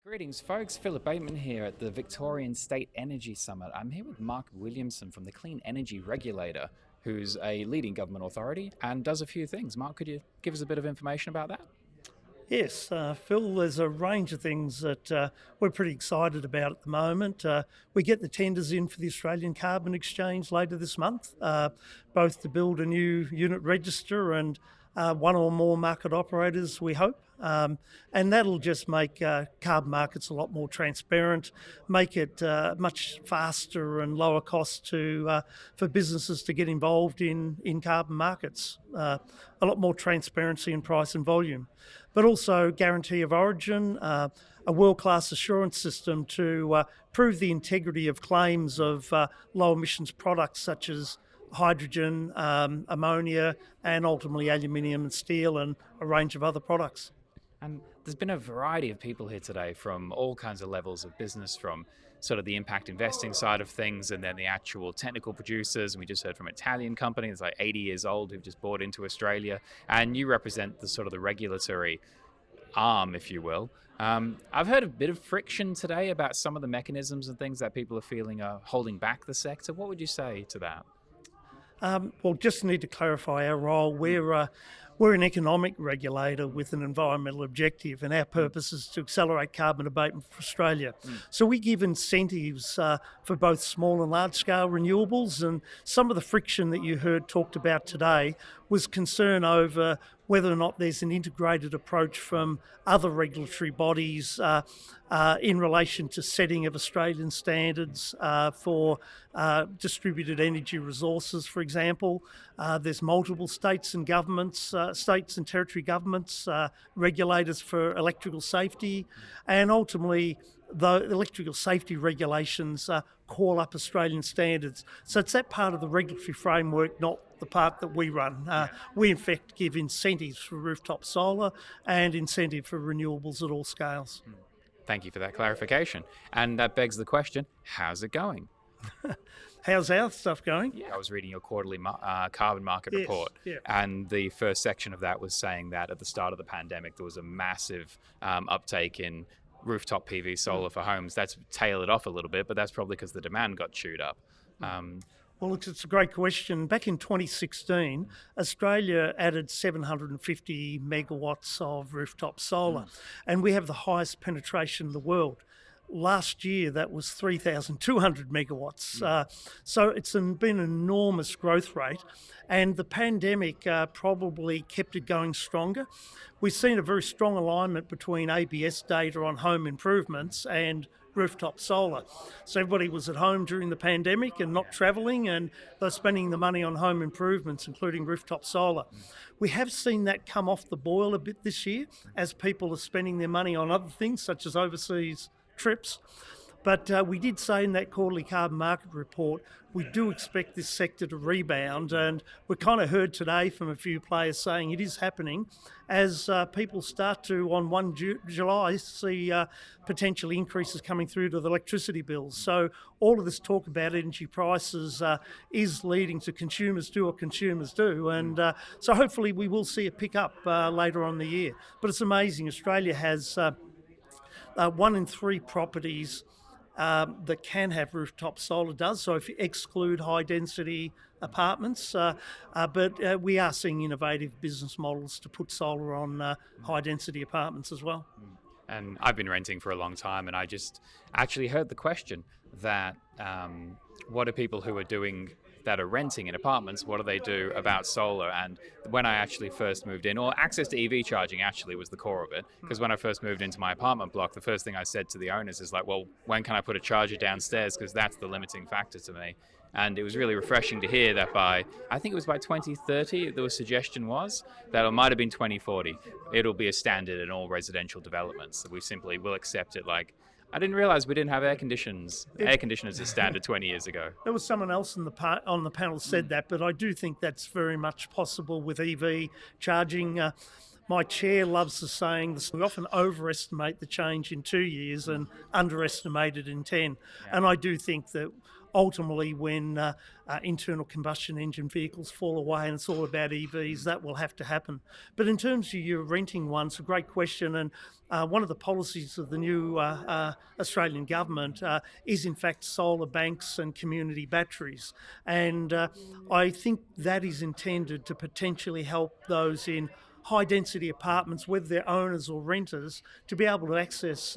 Greetings, folks. Philip Bateman here at the Victorian State Energy Summit. I'm here with Mark Williamson from the Clean Energy Regulator, who's a leading government authority and does a few things. Mark, could you give us a bit of information about that? Yes, Phil, there's a range of things that we're pretty excited about at the moment. We get the tenders in for the Australian Carbon Exchange later this month, both to build a new unit register and one or more market operators, we hope. And that'll just make carbon markets a lot more transparent, make it much faster and lower cost for businesses to get involved in carbon markets. A lot more transparency in price and volume, but also guarantee of origin, a world-class assurance system to prove the integrity of claims of low emissions products such as hydrogen, ammonia, and ultimately aluminium and steel and a range of other products. And there's been a variety of people here today from all kinds of levels of business, from sort of the impact investing side of things and then the actual technical producers. And we just heard from an Italian company that's like 80 years old who've just bought into Australia. And you represent the sort of the regulatory arm, if you will. I've heard a bit of friction today about some of the mechanisms and things that people are feeling are holding back the sector. What would you say to that? Well, just need to clarify our role. We're an economic regulator with an environmental objective, and our purpose is to accelerate carbon abatement for Australia. So we give incentives for both small and large-scale renewables, and some of the friction that you heard talked about today was concern over whether or not there's an integrated approach from other regulatory bodies in relation to setting of Australian standards for distributed energy resources, for example. There's multiple states and governments, states and territory governments, regulators for electrical safety, and ultimately the electrical safety regulations call up Australian standards. So it's that part of the regulatory framework, not the part that we run. We in fact give incentives for rooftop solar and incentive for renewables at all scales. Thank you for that clarification. And that begs the question, how's it going? How's our stuff going? Yeah, I was reading your quarterly carbon market Yes, report, yeah. and the first section of that was saying that at the start of the pandemic, there was a massive uptake in rooftop PV solar for homes. That's tailored off a little bit, but that's probably because the demand got chewed up. Well, it's a great question. Back in 2016, Australia added 750 megawatts of rooftop solar, and we have the highest penetration in the world. Last year, that was 3,200 megawatts. So it's been an enormous growth rate, and the pandemic probably kept it going stronger. We've seen a very strong alignment between ABS data on home improvements and rooftop solar. So everybody was at home during the pandemic and not travelling, and they're spending the money on home improvements, including rooftop solar. We have seen that come off the boil a bit this year as people are spending their money on other things such as overseas trips. But we did say in that quarterly carbon market report, we do expect this sector to rebound, and we kind of heard today from a few players saying it is happening as people start to, on 1 July, see potential increases coming through to the electricity bills. So all of this talk about energy prices is leading to consumers do what consumers do, and so hopefully we will see a pick-up later on in the year. But it's amazing, Australia has 1 in 3 properties that can have rooftop solar does, so if you exclude high density apartments, but we are seeing innovative business models to put solar on high density apartments as well. And I've been renting for a long time, and I just actually heard the question that what are people who are doing that are renting in apartments, what do they do about solar? And when I actually first moved in, or access to EV charging actually was the core of it, because when I first moved into my apartment block, the first thing I said to the owners is like, well, when can I put a charger downstairs? Because that's the limiting factor to me. And it was really refreshing to hear that I think it was by 2030, the suggestion was that it might have been 2040, it'll be a standard in all residential developments. We simply will accept it. Like, I didn't realize we didn't have air conditioners as standard 20 years ago. There was someone else on the panel said that, but I do think that's very much possible with EV charging. My chair loves the saying, we often overestimate the change in 2 years and underestimate it in 10. Yeah. And I do think that ultimately, when internal combustion engine vehicles fall away and it's all about EVs, that will have to happen. But in terms of your renting one, it's a great question. And one of the policies of the new Australian government is, in fact, solar banks and community batteries. And I think that is intended to potentially help those in high density apartments, whether they're owners or renters, to be able to access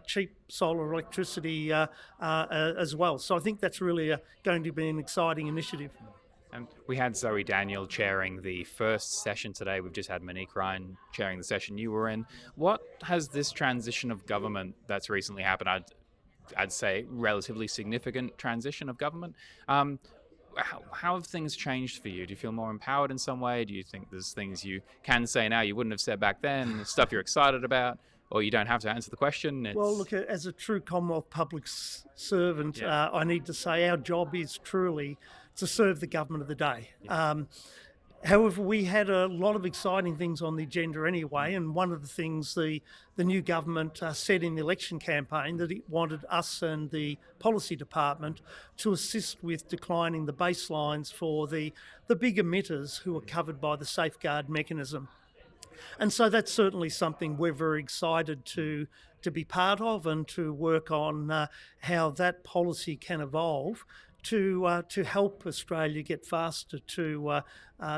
cheap solar electricity as well. So I think that's really going to be an exciting initiative. And we had Zoe Daniel chairing the first session today. We've just had Monique Ryan chairing the session you were in. What has this transition of government that's recently happened, I'd say relatively significant transition of government, how have things changed for you? Do you feel more empowered in some way? Do you think there's things you can say now you wouldn't have said back then, stuff you're excited about, or you don't have to answer the question? Well, look, as a true Commonwealth public servant, I need to say our job is truly to serve the government of the day. However, we had a lot of exciting things on the agenda anyway, and one of the things the new government said in the election campaign that it wanted us and the policy department to assist with declining the baselines for the big emitters who are covered by the safeguard mechanism. And so that's certainly something we're very excited to be part of and to work on how that policy can evolve to help Australia get faster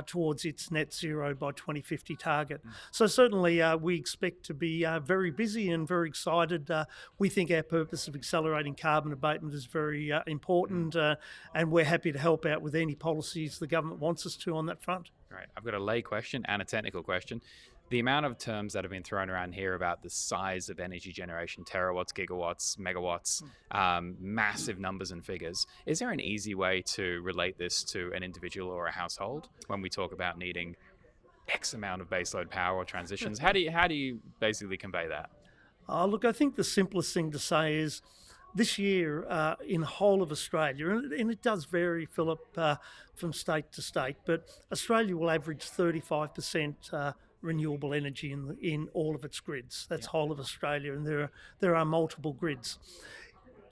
towards its net zero by 2050 target. So certainly we expect to be very busy and very excited. We think our purpose of accelerating carbon abatement is very important, and we're happy to help out with any policies the government wants us to on that front. Right. I've got a lay question and a technical question. The amount of terms that have been thrown around here about the size of energy generation, terawatts, gigawatts, megawatts, massive numbers and figures. Is there an easy way to relate this to an individual or a household when we talk about needing X amount of baseload power or transitions? How do you basically convey that? Look, I think the simplest thing to say is this year in the whole of Australia, and it does vary, Philip, from state to state, but Australia will average 35% renewable energy in all of its grids. That's whole of Australia, and there are multiple grids.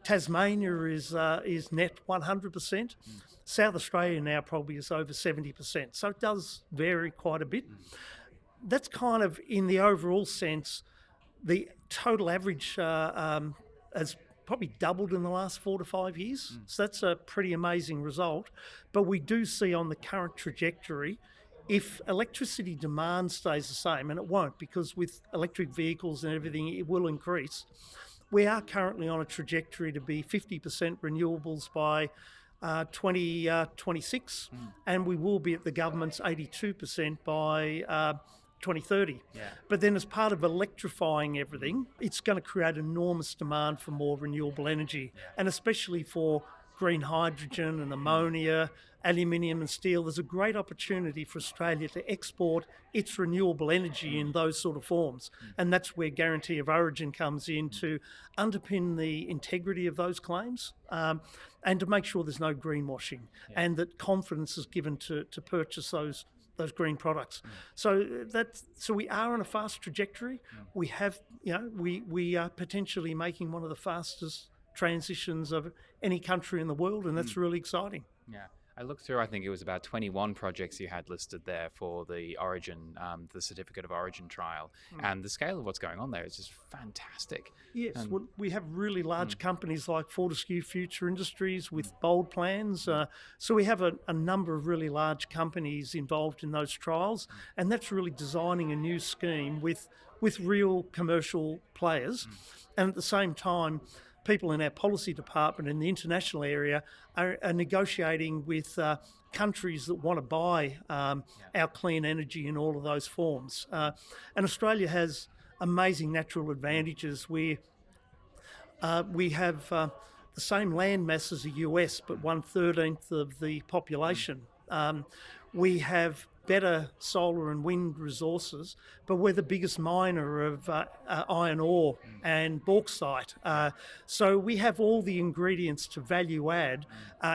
Tasmania is net 100%. South Australia now probably is over 70%. So it does vary quite a bit. That's kind of, in the overall sense, the total average has probably doubled in the last 4 to 5 years. So that's a pretty amazing result. But we do see on the current trajectory, if electricity demand stays the same, and it won't, because with electric vehicles and everything, it will increase. We are currently on a trajectory to be 50% renewables by 2026, and we will be at the government's 82% by 2030. But then as part of electrifying everything, it's going to create enormous demand for more renewable energy, and especially for green hydrogen and ammonia, aluminium and steel. There's a great opportunity for Australia to export its renewable energy in those sort of forms. And that's where Guarantee of Origin comes in to underpin the integrity of those claims and to make sure there's no greenwashing and that confidence is given to purchase those green products. So we are on a fast trajectory. We have, we are potentially making one of the fastest transitions of any country in the world, and that's really exciting. Yeah. I looked through, I think it was about 21 projects you had listed there for the Origin, the Certificate of Origin trial. And the scale of what's going on there is just fantastic. Yes, well, we have really large companies like Fortescue Future Industries with bold plans. So we have a number of really large companies involved in those trials, and that's really designing a new scheme with real commercial players. And at the same time, people in our policy department in the international area are negotiating with countries that want to buy our clean energy in all of those forms. And Australia has amazing natural advantages where we have the same land mass as the US, but 1/13 of the population. We have better solar and wind resources, but we're the biggest miner of iron ore and bauxite. So we have all the ingredients to value add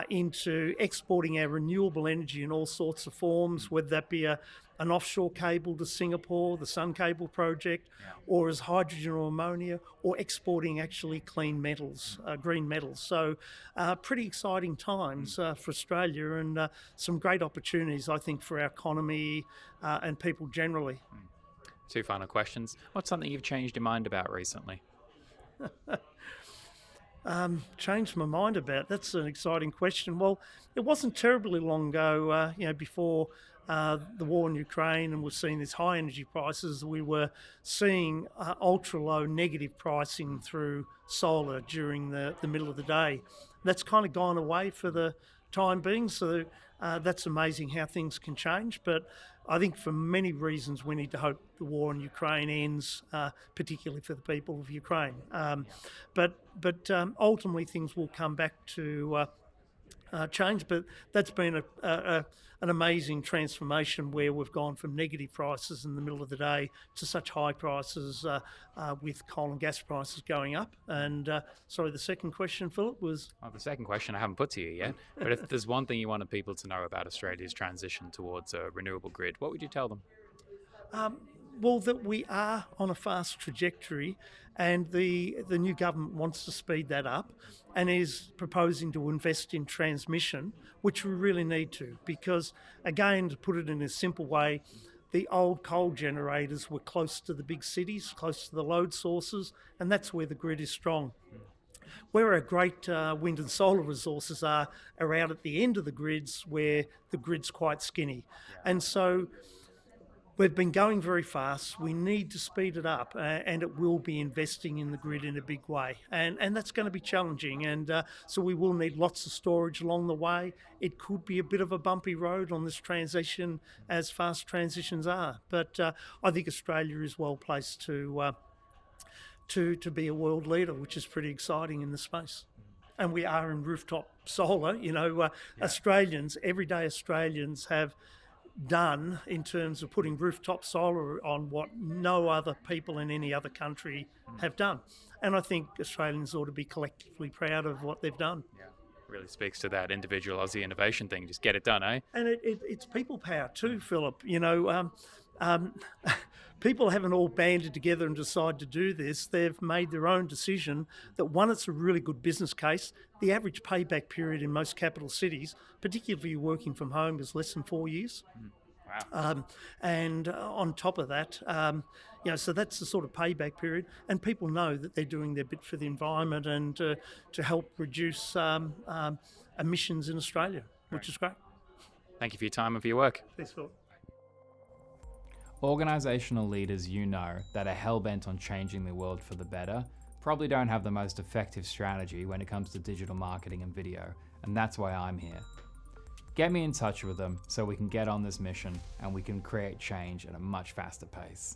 into exporting our renewable energy in all sorts of forms, whether that be a an offshore cable to Singapore, the Sun Cable project, or as hydrogen or ammonia, or exporting actually clean metals, green metals. So pretty exciting times for Australia, and some great opportunities, I think, for our economy and people generally. Two final questions. What's something you've changed your mind about recently? Changed my mind about? That's an exciting question. Well, it wasn't terribly long ago, before the war in Ukraine, and we're seeing these high energy prices, we were seeing ultra low negative pricing through solar during the middle of the day. That's kind of gone away for the time being, so that's amazing how things can change. But I think for many reasons we need to hope the war in Ukraine ends, particularly for the people of Ukraine. But ultimately things will come back to change. But that's been an amazing transformation where we've gone from negative prices in the middle of the day to such high prices with coal and gas prices going up. And sorry, the second question, Philip, was? Well, the second question I haven't put to you yet, but if there's one thing you wanted people to know about Australia's transition towards a renewable grid, what would you tell them? Well, that we are on a fast trajectory, and the new government wants to speed that up and is proposing to invest in transmission, which we really need to, because, again, to put it in a simple way, the old coal generators were close to the big cities, close to the load sources, and that's where the grid is strong. Where our great wind and solar resources are out at the end of the grids, where the grid's quite skinny. And so we've been going very fast. We need to speed it up, and it will be investing in the grid in a big way. And that's going to be challenging. And so we will need lots of storage along the way. It could be a bit of a bumpy road on this transition, as fast transitions are. But I think Australia is well placed to be a world leader, which is pretty exciting in the space. And we are in rooftop solar. Australians, everyday Australians have done in terms of putting rooftop solar on what no other people in any other country have done. And I think Australians ought to be collectively proud of what they've done. Yeah, really speaks to that individual Aussie innovation thing. Just get it done, eh? And it's people power too, Philip. People haven't all banded together and decided to do this. They've made their own decision that, one, it's a really good business case. The average payback period in most capital cities, particularly if you're working from home, is less than 4 years. Wow. And on top of that, so that's the sort of payback period. And people know that they're doing their bit for the environment and to help reduce emissions in Australia, which is great. Thank you for your time and for your work. Thanks, Phil. Organisational leaders that are hell-bent on changing the world for the better probably don't have the most effective strategy when it comes to digital marketing and video, and that's why I'm here. Get me in touch with them so we can get on this mission and we can create change at a much faster pace.